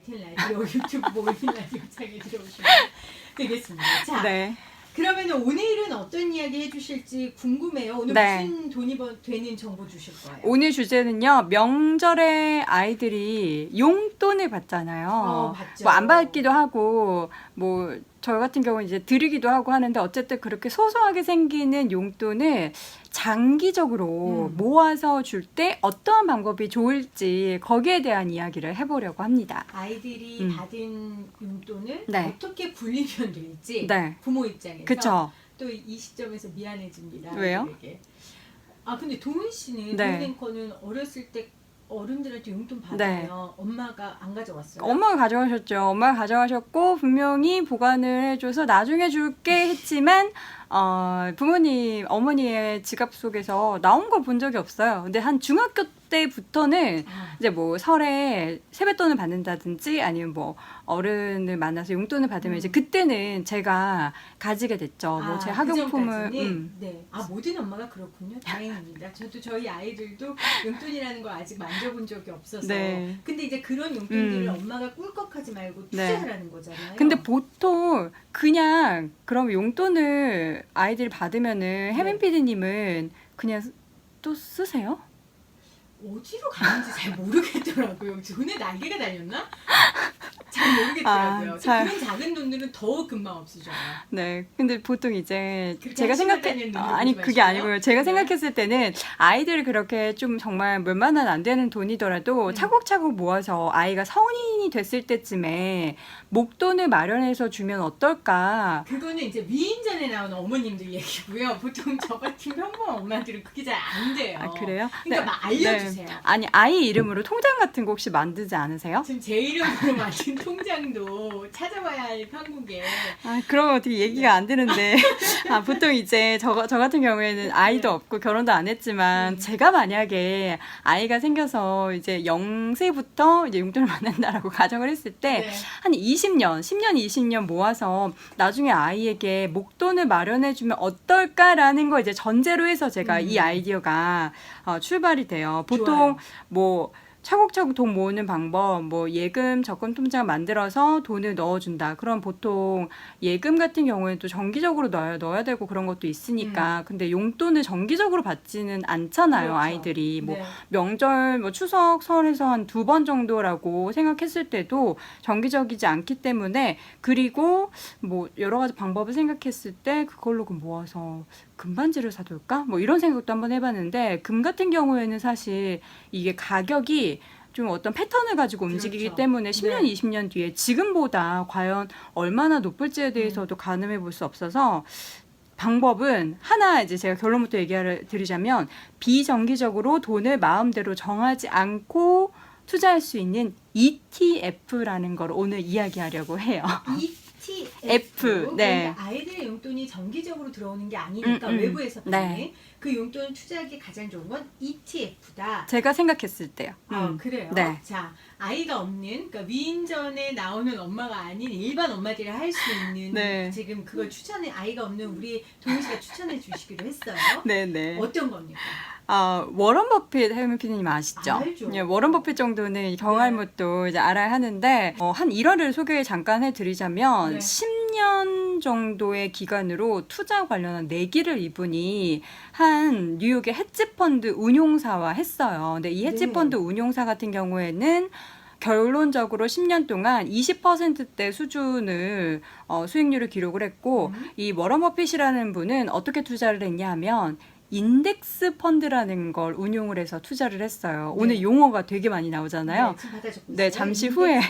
YTN 라디오 유튜브 모임 라디오 창에 들어오시면 되겠습니다. 자, 네. 그러면 오늘은 어떤 이야기 해주실지 궁금해요. 오늘 네. 무슨 돈이 되는 정보 주실 거예요? 오늘 주제는요. 명절에 아이들이 용돈을 받잖아요. 받죠. 뭐 안 받기도 하고 뭐 저 같은 경우는 이제 드리기도 하고 하는데 어쨌든 그렇게 소소하게 생기는 용돈을 장기적으로 모아서 줄 때 어떠한 방법이 좋을지 거기에 대한 이야기를 해보려고 합니다. 아이들이 받은 용돈을 네. 어떻게 굴리면 될지 네. 부모 입장에서 그쵸? 또 이 시점에서 미안해집니다. 왜요? 아이들에게. 근데 도훈 씨는 네. 도훈 앵커는 어렸을 때 어른들한테 용돈 받으면 엄마가 안 가져왔어요? 엄마가 가져가셨죠. 엄마가 가져가셨고 분명히 보관을 해줘서 나중에 줄게 했지만 부모님, 어머니의 지갑 속에서 나온 걸 본 적이 없어요. 근데 한 중학교 때부터는 이제 뭐 설에 세뱃돈을 받는다든지 아니면 뭐 어른을 만나서 용돈을 받으면 이제 그때는 제가 가지게 됐죠. 뭐 제 학용품을. 네. 모든 엄마가 그렇군요. 다행입니다. 저도 저희 아이들도 용돈이라는 걸 아직 만져본 적이 없어서. 네. 근데 이제 그런 용돈들을 엄마가 꿀꺽하지 말고 투자하라는 거잖아요. 근데 보통 그냥 그럼 용돈을 아이들이 받으면은 혜민 PD님은 그냥 또 쓰세요? 어디로 가는지 잘 모르겠더라고요. 돈에 날개가 달렸나? 잘 모르겠더라고요. 그런 작은 돈들은 더 금방 없어져요. 네. 근데 보통 이제 제가 그게 아니고요. 제가 생각했을 때는 아이들이 그렇게 좀 정말 몇만 원 안 되는 돈이더라도 차곡차곡 모아서 아이가 성인이 됐을 때쯤에 목돈을 마련해서 주면 어떨까? 그거는 이제 위인전에 나오는 어머님들 얘기고요. 보통 저 같은 평범한 엄마들은 그게 잘 안 돼요. 그래요? 그러니까 막 알려주세요. 아니 아이 이름으로 통장 같은 거 혹시 만들지 않으세요? 지금 제 이름으로 만든 통장도 찾아봐야 할 한국에. 그러면 어떻게 얘기가 안 되는데. 보통 이제 저 같은 경우에는 아이도 없고 결혼도 안 했지만 제가 만약에 아이가 생겨서 이제 0세부터 이제 용돈을 받는다라고 가정을 했을 때 한 10년, 20년 모아서 나중에 아이에게 목돈을 마련해주면 어떨까라는 거 이제 전제로 해서 제가 이 아이디어가 출발이 돼요. 보통 좋아요. 뭐 차곡차곡 돈 모으는 방법, 뭐 예금, 적금 통장 만들어서 돈을 넣어준다. 그럼 보통 예금 같은 경우에는 또 정기적으로 넣어야 되고 그런 것도 있으니까. 근데 용돈을 정기적으로 받지는 않잖아요, 그렇죠. 아이들이. 뭐 명절, 뭐 추석, 설에서 한 2번 정도라고 생각했을 때도 정기적이지 않기 때문에, 그리고 뭐 여러 가지 방법을 생각했을 때 그걸로 모아서 금반지를 사둘까? 뭐 이런 생각도 한번 해봤는데, 금 같은 경우에는 사실 이게 가격이 좀 어떤 패턴을 가지고 움직이기 때문에 10년, 20년 뒤에 지금보다 과연 얼마나 높을지에 대해서도 가늠해 볼 수 없어서, 방법은 하나 이제 제가 결론부터 얘기를 드리자면, 비정기적으로 돈을 마음대로 정하지 않고 투자할 수 있는 ETF라는 걸 오늘 이야기하려고 해요. ETF. 네. 그러니까 아이들의 용돈이 정기적으로 들어오는 게 아니니까 외부에서 받는 그 용돈을 투자하기 가장 좋은 건 ETF다. 제가 생각했을 때요. 그래요? 네. 자, 아이가 없는, 그러니까 위인전에 나오는 엄마가 아닌 일반 엄마들이 할 수 있는 지금 그걸 아이가 없는 우리 도훈 씨가 추천해 주시기로 했어요. 네네. 어떤 겁니까? 워런 버핏 혜민 PD님 아시죠? 알죠. 예, 워런 버핏 정도는 경알못도 이제 알아야 하는데, 한 일화를 소개 잠깐 해드리자면, 10년 정도의 기간으로 투자 관련한 내기를 이분이 한 뉴욕의 헤지펀드 운용사와 했어요. 근데 이 헤지펀드 운용사 같은 경우에는 결론적으로 10년 동안 20%대 수준을 수익률을 기록을 했고, 이 워런 버핏이라는 분은 어떻게 투자를 했냐 하면 인덱스 펀드라는 걸 운용을 해서 투자를 했어요. 오늘 용어가 되게 많이 나오잖아요. 네, 잠시 후에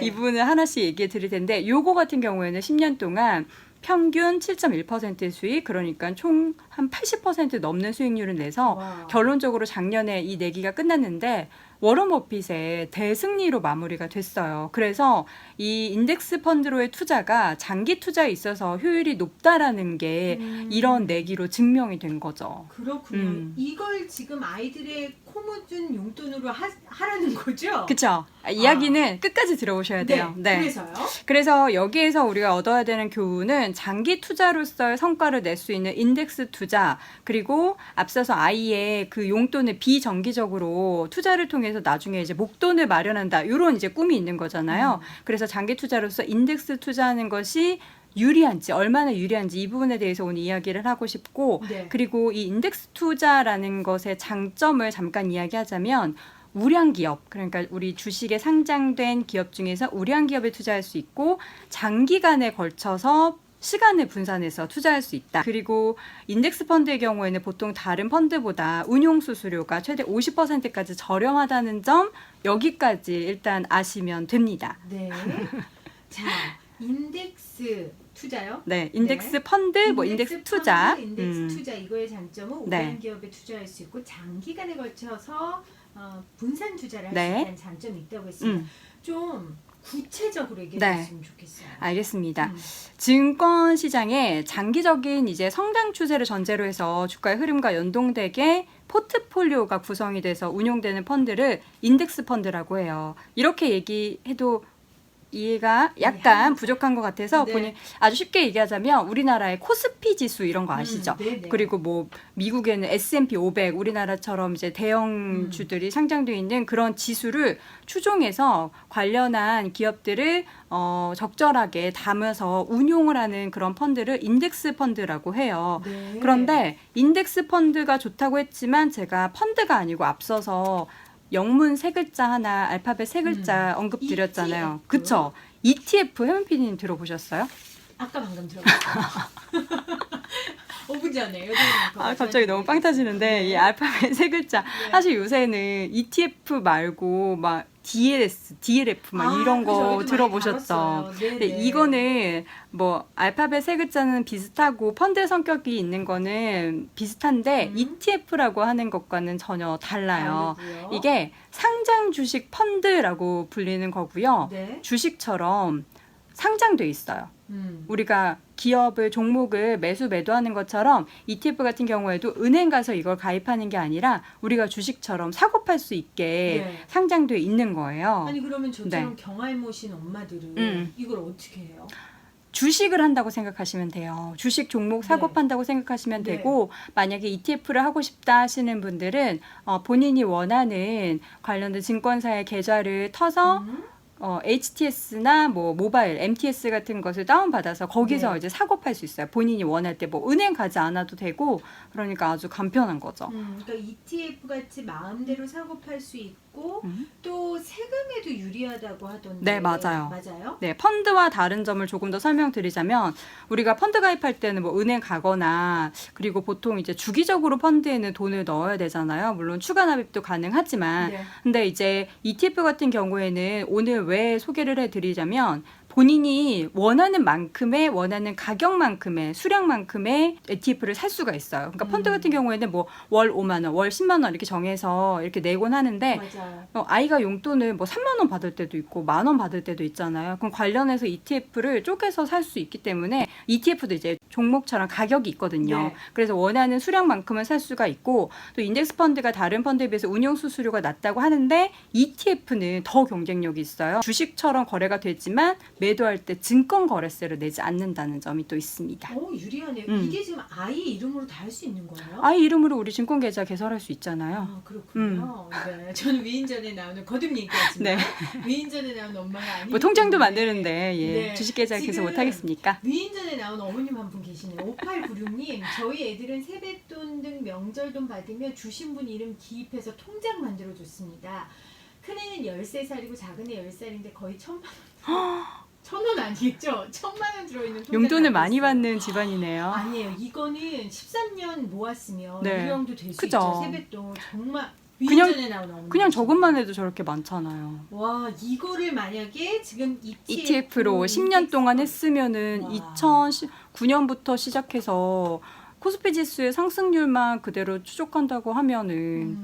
이분을 하나씩 얘기해 드릴 텐데, 요거 같은 경우에는 10년 동안 평균 7.1%의 수익, 그러니까 총 한 80% 넘는 수익률을 내서 결론적으로 작년에 이 내기가 끝났는데 워런 버핏의 대승리로 마무리가 됐어요. 그래서 이 인덱스 펀드로의 투자가 장기 투자에 있어서 효율이 높다라는 게 이런 내기로 증명이 된 거죠. 그렇군요. 이걸 지금 아이들의 코 묻은 용돈으로 하라는 거죠? 그렇죠. 이야기는 끝까지 들어오셔야 돼요. 네. 그래서요? 그래서 여기에서 우리가 얻어야 되는 교훈은 장기 투자로서의 성과를 낼 수 있는 인덱스 투자, 그리고 앞서서 아이의 그 용돈을 비정기적으로 투자를 통해 통해서 나중에 이제 목돈을 마련한다. 이런 이제 꿈이 있는 거잖아요. 그래서 장기 투자로서 인덱스 투자하는 것이 유리한지 얼마나 유리한지 이 부분에 대해서 오늘 이야기를 하고 싶고 네. 그리고 이 인덱스 투자라는 것의 장점을 잠깐 이야기하자면 우량 기업, 그러니까 우리 주식에 상장된 기업 중에서 우량 기업에 투자할 수 있고 장기간에 걸쳐서 시간을 분산해서 투자할 수 있다. 그리고 인덱스 펀드의 경우에는 보통 다른 펀드보다 운용 수수료가 최대 50%까지 저렴하다는 점 여기까지 일단 아시면 됩니다. 네. 자, 인덱스 투자요? 네, 인덱스 네. 펀드, 뭐 인덱스 투자. 인덱스 투자 이거의 장점은 네. 우량 기업에 투자할 수 있고 장기간에 걸쳐서 분산 투자를 할 수 네. 있다는 장점이 있다고 했습니다. 좀 구체적으로 얘기해 네. 주셨으면 좋겠어요. 알겠습니다. 증권 시장에 장기적인 이제 성장 추세를 전제로 해서 주가의 흐름과 연동되게 포트폴리오가 구성이 돼서 운용되는 펀드를 인덱스 펀드라고 해요. 이렇게 얘기해도 이해가 약간 부족한 것 같아서 네. 본인 아주 쉽게 얘기하자면 우리나라의 코스피 지수 이런 거 아시죠? 네네. 그리고 뭐 미국에는 S&P 500 우리나라처럼 이제 대형주들이 상장되어 있는 그런 지수를 추종해서 관련한 기업들을 적절하게 담아서 운용을 하는 그런 펀드를 인덱스 펀드라고 해요. 네. 그런데 인덱스 펀드가 좋다고 했지만 제가 펀드가 아니고 앞서서 영문 세 글자 하나, 알파벳 세 글자 언급드렸잖아요. ETF. 그쵸? ETF 혜원 PD님 들어보셨어요? 아까 방금 들어봤어요. 5분 전에. 갑자기 너무 빵 터지는데 이 알파벳 세 글자. 네. 사실 요새는 ETF 말고 막 DLF 막 이런 거 들어보셨죠? 근데 이거는 뭐 알파벳 세 글자는 비슷하고 펀드 성격이 있는 거는 비슷한데 ETF라고 하는 것과는 전혀 달라요. 이게 상장 주식 펀드라고 불리는 거고요. 네. 주식처럼 상장돼 있어요. 우리가 기업을 종목을 매수하는 것처럼 ETF 같은 경우에도 은행 가서 이걸 가입하는 게 아니라 우리가 주식처럼 사고 팔 수 있게 네. 상장돼 있는 거예요. 아니 그러면 저처럼 네. 경알못인 엄마들은 이걸 어떻게 해요? 주식을 한다고 생각하시면 돼요. 주식 종목 사고 네. 판다고 생각하시면 네. 되고 만약에 ETF를 하고 싶다 하시는 분들은 본인이 원하는 관련된 증권사의 계좌를 터서 HTS나 뭐 모바일, MTS 같은 것을 다운받아서 거기서 네. 이제 사고 팔 수 있어요. 본인이 원할 때 뭐 은행 가지 않아도 되고 그러니까 아주 간편한 거죠. 그러니까 ETF 같이 마음대로 사고 팔 수 있고 또 세금에도 유리하다고 하던데. 네, 맞아요. 맞아요? 네, 펀드와 다른 점을 조금 더 설명드리자면 우리가 펀드 가입할 때는 뭐 은행 가거나 그리고 보통 이제 주기적으로 펀드에는 돈을 넣어야 되잖아요. 물론 추가 납입도 가능하지만 네. 근데 이제 ETF 같은 경우에는 오늘 왜 소개를 해드리자면 본인이 원하는 만큼의 원하는 가격만큼의 수량만큼의 ETF를 살 수가 있어요. 그러니까 펀드 같은 경우에는 뭐 월 5만 원, 월 10만 원 이렇게 정해서 이렇게 내곤 하는데 맞아요. 아이가 용돈을 뭐 3만 원 받을 때도 있고 1만 원 받을 때도 있잖아요. 그럼 관련해서 ETF를 쪼개서 살 수 있기 때문에 ETF도 이제 종목처럼 가격이 있거든요. 네. 그래서 원하는 수량만큼은 살 수가 있고 또 인덱스 펀드가 다른 펀드에 비해서 운용 수수료가 낮다고 하는데 ETF는 더 경쟁력이 있어요. 주식처럼 거래가 되지만 매도할 때 증권 거래세를 내지 않는다는 점이 또 있습니다. 유리하네요. 이게 지금 아이 이름으로 다 할 수 있는 거예요? 아이 이름으로 우리 증권 계좌 개설할 수 있잖아요. 그렇군요. 네. 저는 위인전에 나오는 거듭 얘기하지만 위인전에 나오는 엄마가 아니기 뭐 통장도 때문에. 만드는데 네. 주식 계좌 개설 지금 못 하겠습니까? 위인전에 나온 어머님 한 분 계시네요. 5896님 저희 애들은 세뱃돈 등 명절돈 받으며 주신 분 이름 기입해서 통장 만들어줬습니다. 큰애는 13살이고 작은애 10살인데 거의 1,000만 원. 1,000원 아니겠죠? 1,000만 원 들어있는 통장. 용돈을 많이 있어요. 받는 집안이네요. 아니에요. 이거는 13년 모았으면 네. 유형도 될 수 그죠. 있죠. 세뱃돈 정말 그냥- 위인전에 나오는 어머니. 그냥 저것만 해도 저렇게 많잖아요. 와 이거를 만약에 지금 ETF로 10년 동안 했으면은 와. 2009년부터 시작해서 코스피 지수의 상승률만 그대로 추적한다고 하면은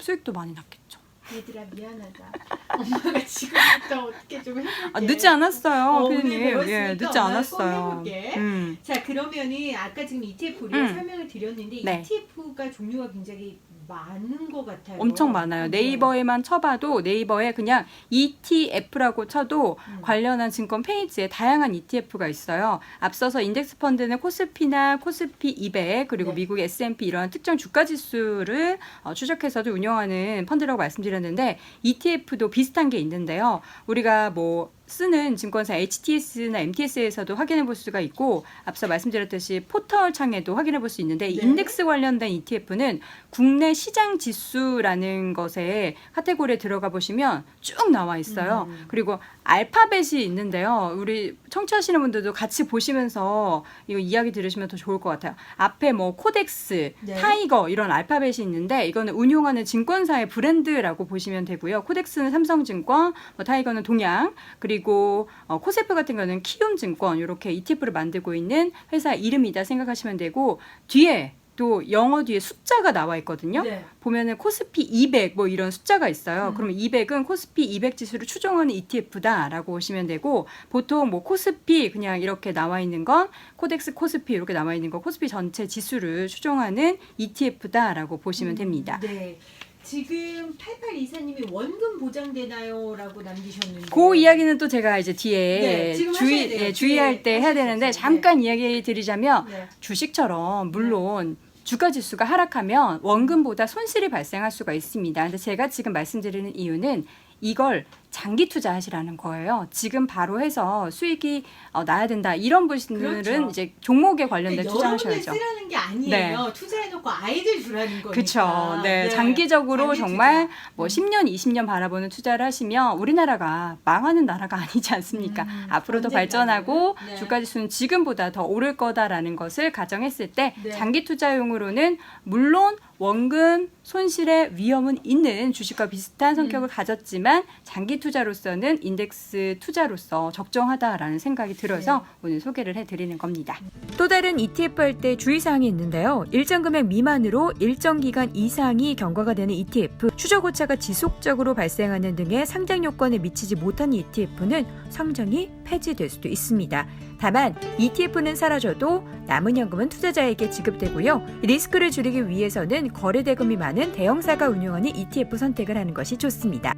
수익도 많이 났겠죠. 얘들아 미안하다. 엄마가 지금부터 어떻게 좀 해볼게. 늦지 않았어요, 오늘 피디님. 배웠으니까 늦지 엄마가 꼭 않았어요. 해볼게. 자 그러면은 아까 지금 ETF 우리가 설명을 드렸는데 네. ETF가 종류가 굉장히 많은 것 같아요. 엄청 많아요. 네. 네이버에만 쳐봐도 네이버에 그냥 ETF라고 쳐도 관련한 증권 페이지에 다양한 ETF가 있어요. 앞서서 인덱스 펀드는 코스피나 코스피 200 그리고 네. 미국 S&P 이런 특정 주가 지수를 추적해서도 운영하는 펀드라고 말씀드렸는데 ETF도 비슷한 게 있는데요. 우리가 뭐 쓰는 증권사 HTS나 MTS에서도 확인해 볼 수가 있고 앞서 말씀드렸듯이 포털 창에도 확인해 볼 수 있는데 네. 인덱스 관련된 ETF는 국내 시장 지수라는 것에 카테고리에 들어가 보시면 쭉 나와 있어요. 그리고 알파벳이 있는데요. 우리 청취하시는 분들도 같이 보시면서 이거 이야기 들으시면 더 좋을 것 같아요. 앞에 뭐 코덱스, 네. 타이거 이런 알파벳이 있는데 이거는 운용하는 증권사의 브랜드라고 보시면 되고요. 코덱스는 삼성증권, 뭐 타이거는 동양, 그리고 코세프 같은 거는 키움증권 이렇게 ETF를 만들고 있는 회사 이름이다 생각하시면 되고 뒤에 또 영어 뒤에 숫자가 나와 있거든요. 네. 보면은 코스피 200 뭐 이런 숫자가 있어요. 그러면 200은 코스피 200 지수를 추종하는 ETF다라고 보시면 되고 보통 뭐 코스피 그냥 이렇게 나와 있는 건 코덱스 코스피 이렇게 나와 있는 거 코스피 전체 지수를 추종하는 ETF다라고 보시면 됩니다. 네. 지금 8824님이 원금 보장되나요? 라고 남기셨는데 그 이야기는 또 제가 이제 뒤에 네, 지금 하셔야 돼요. 주의할 때 해야 하실 수 되는데 있어요. 잠깐 이야기 드리자면 네. 주식처럼 물론 주가 지수가 하락하면 원금보다 손실이 발생할 수가 있습니다. 근데 제가 지금 말씀드리는 이유는 이걸 장기 투자하시라는 거예요. 지금 바로 해서 수익이 나야 된다. 이런 분들은 그렇죠. 이제 종목에 관련된 여러분들 투자하셔야죠. 쓰라는 게 아니에요. 투자해놓고 아이들 주라는 거니까. 그렇죠. 네, 장기적으로 장기 정말 투자. 뭐 10년, 20년 바라보는 투자를 하시면 우리나라가 망하는 나라가 아니지 않습니까? 앞으로도 언젠가는. 발전하고 네. 주가지수는 지금보다 더 오를 거다라는 것을 가정했을 때 네. 장기 투자용으로는 물론 원금 손실의 위험은 있는 주식과 비슷한 성격을 가졌지만 장기 투자로서는 인덱스 투자로서 적정하다라는 생각이 들어서 오늘 소개를 해드리는 겁니다. 또 다른 ETF 할 때 주의사항이 있는데요. 일정 금액 미만으로 일정 기간 이상이 경과가 되는 ETF, 추적 오차가 지속적으로 발생하는 등의 상장 요건에 미치지 못한 ETF는 상장이 폐지될 수도 있습니다. 다만 ETF는 사라져도 남은 현금은 투자자에게 지급되고요. 리스크를 줄이기 위해서는 거래 대금이 많은 대형사가 운영하는 ETF 선택을 하는 것이 좋습니다.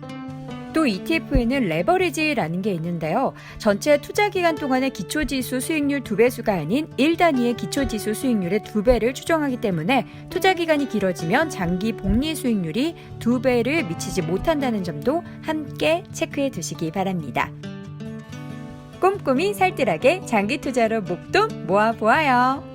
또 ETF에는 레버리지라는 게 있는데요. 전체 투자 기간 동안의 기초지수 수익률 2배수가 아닌 1단위의 기초지수 수익률의 2배를 추정하기 때문에 투자 기간이 길어지면 장기 복리 수익률이 2배를 미치지 못한다는 점도 함께 체크해 두시기 바랍니다. 꼼꼼히 살뜰하게 장기 투자로 목돈 모아보아요.